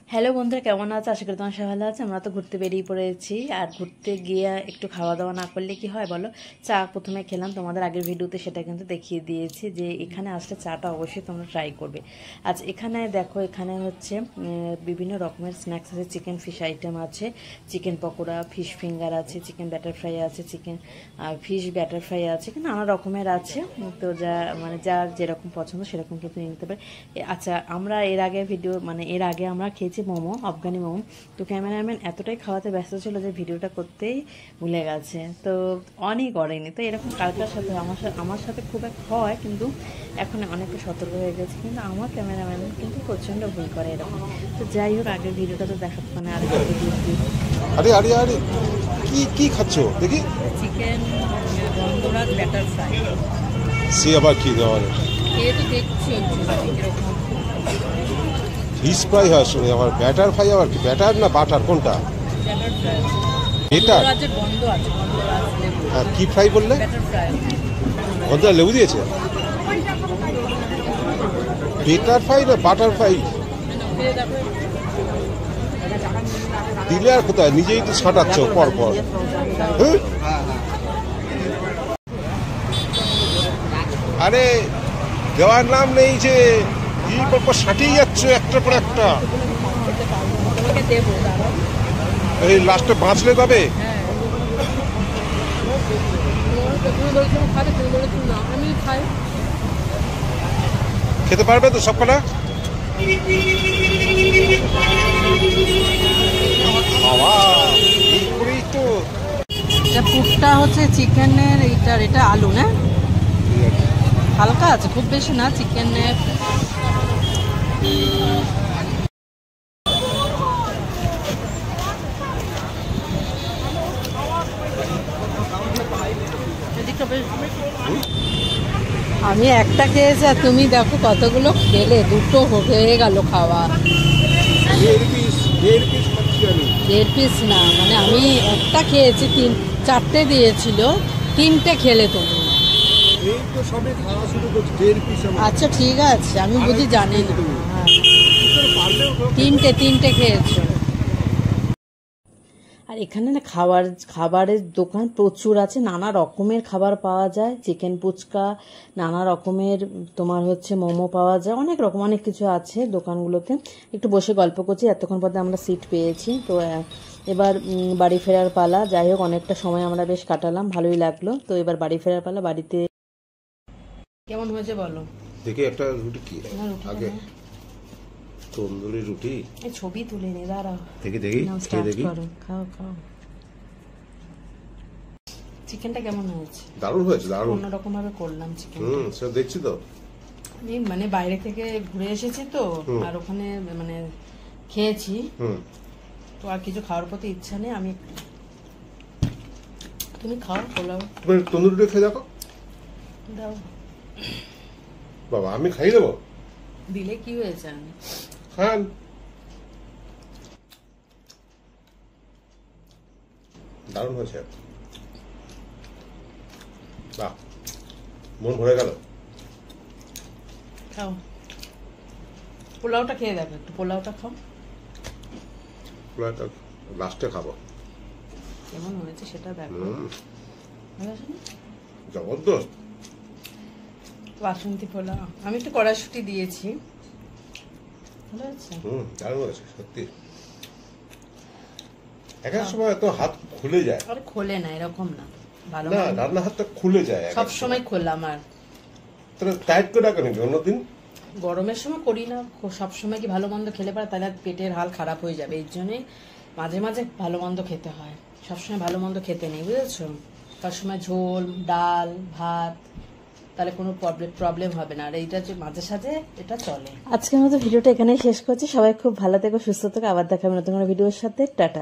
Hello বন্ধুরা, কেমন আছো? আশা করি তোমার সবাই ভালো আছে। আমরা তো ঘুরতে বেরিয়ে পড়েছি। আর ঘুরতে গিয়ে একটু খাওয়া দাওয়া না করলে কি হয় বলো? চা প্রথমে খেলাম, তোমাদের আগের ভিডিওতে সেটা কিন্তু দেখিয়ে দিয়েছি যে এখানে আসলে চাটা অবশ্যই তোমরা ট্রাই করবে। আজ এখানে দেখো, এখানে হচ্ছে বিভিন্ন রকমের স্ন্যাক্স আছে, চিকেন ফিশ আইটেম আছে, চিকেন পকোড়া, ফিশ ফিঙ্গার আছে, চিকেন ব্যাটার ফ্রাই আছে, চিকেন ফিশ ব্যাটার ফ্রাই আছে, নানা রকমের আছে। তো যার যেরকম পছন্দ সেরকম কিন্তু নিতে পারে। আচ্ছা, আমরা এর আগে আমরা খেয়েছি মোমো, আফগানি মোমো। তো ক্যামেরাম্যান এতটাই খাওয়াতে ব্যস্ত ছিল যে ভিডিওটা করতেই ভুলে গেছে, তো অনই করেনি। তো এরকম কালকার সাথে আমার সাথে খুব এক হয়, কিন্তু এখন অনেকটা সতর্ক হয়ে গেছে। কিন্তু আমার ক্যামেরাম্যান কিন্তু প্রচণ্ড ভুল করে এরকম। তো যাই হোক, আগের ভিডিওটা তো দেখা আর আরে আরে আরে কি খাচ্ছ দেখি? চিকেন গন্ধরাজ ব্যাটার ফ্রাই। সে আবার কি দেওয়ার? খেয়ে তো দেখছি এরকম ফিশ ফ্রাই হয় শুনে, আবার ব্যাটার ফ্রাই। আবার কি ব্যাটার না বাটার, কোনটা? ব্যাটার। হ্যাঁ, কি ফ্রাই বললে? গন্ধরাজ লেবু দিয়েছে? ব্যাটার ফ্রাই না বাটার ফ্রাই দিলে আর কোথায়, নিজেই তো ছাটাচ্ছ পর পর। আরে দেওয়ার নাম নেই যে, পর সাঁটিয়ে যাচ্ছ একটার পর একটা। এই লাস্টে বাঁচলে তবে খেতে পারবে তো সবকটা? পুরটা হচ্ছে চিকেনের, এটা আলু না, হালকা আছে, খুব বেশি না চিকেনের। আমি একটা খেয়েছি আর তুমি দেখো কতগুলো খেলে, দুটো হয়ে গেল খাওয়া। 1.5 পিস না, মানে আমি একটা খেয়েছি, 4টে দিয়েছিল, 3টে খেলে তুমি। আচ্ছা ঠিক আছে, আমি বুঝি জানি না। তিনটে খেয়েছো। আর এখানে না খাবারের দোকান প্রচুর আছে, নানা রকমের খাবার পাওয়া যায়, চিকেন ফুচকা, নানা রকমের তোমার হচ্ছে মোমো পাওয়া যায়, অনেক কিছু আছে দোকানগুলোতে। একটু বসে গল্প করছি, এতক্ষণ পর্যন্ত আমরা সিট পেয়েছি। তো এবার বাড়ি ফেরার পালা। যাই হোক, অনেকটা সময় আমরা বেশ কাটালাম, ভালোই লাগলো। তো এবার বাড়ি ফেরার পালা। বাড়িতে কেমন হয়েছে বলো? দেখি একটা রুটি কি আগে, তন্দুরি রুটি। এই ছবি তুলে নে, দাঁড়াও দেখি খেয়ে দেখি। খাও। চিকেনটা কেমন হয়েছে? দারুণ হয়েছে, দারুণ। অন্যরকম ভাবে করলাম চিকেন। সেটা দেখছি তো। আমি বাইরে থেকে ঘুরে এসেছি তো, আর ওখানে খেয়েছি, তো আর কিছু খাওয়ার প্রতি ইচ্ছা নেই। তুমি খাও, পোলাও। তুমি তন্দুরি রুটি খেয়ে দেখো। দাও বাবা, আমি খাই দেবো? দিলে কি হয়েছে, আমি খান। দারুণ হয়েছে, বাহ, মন ভরে গেল। খাও, পোলাওটা খেয়ে দেখো, একটু পোলাওটা খাও। পোলাওটা লাস্টে খাবো। কেমন হয়েছে সেটা দেখো। ভালো আছে না? জবরদস্ত বাসন্তী পোলাও। আমি একটু কড়াইশুঁটি দিয়েছি। ভালো আছে? দারুণ হয়েছে সত্যি। এক সময় তো হাত খুলে যায়। আরে খোলে না, এরকম না, ভালো না, রান্না হাতটা খুলে যায় সব সময় খোলা। আমার তাহলে টাইট করে রাখেন অন্যদিন। গরমের সময় করি না, সব সময় কি ভালো মন্দ খেলে পারে, তাহলে পেটের হাল খারাপ হয়ে যাবে। এই জন্যই মাঝে মাঝে ভালো মন্দ খেতে হয়, সবসময় ভালো মন্দ খেতে নেই, বুঝেছো? তার সময় ঝোল, ডাল, ভাত, তাহলে কোনো প্রবলেম হবে না। আর এইটা যে মাঝে সাঝে এটা চলে। আজকের মতো ভিডিওটা এখানেই শেষ করছি। সবাই খুব ভালো থেকো, সুস্থ থেকো। আবার দেখা হবে নতুন কোনো ভিডিওর সাথে। টাটা।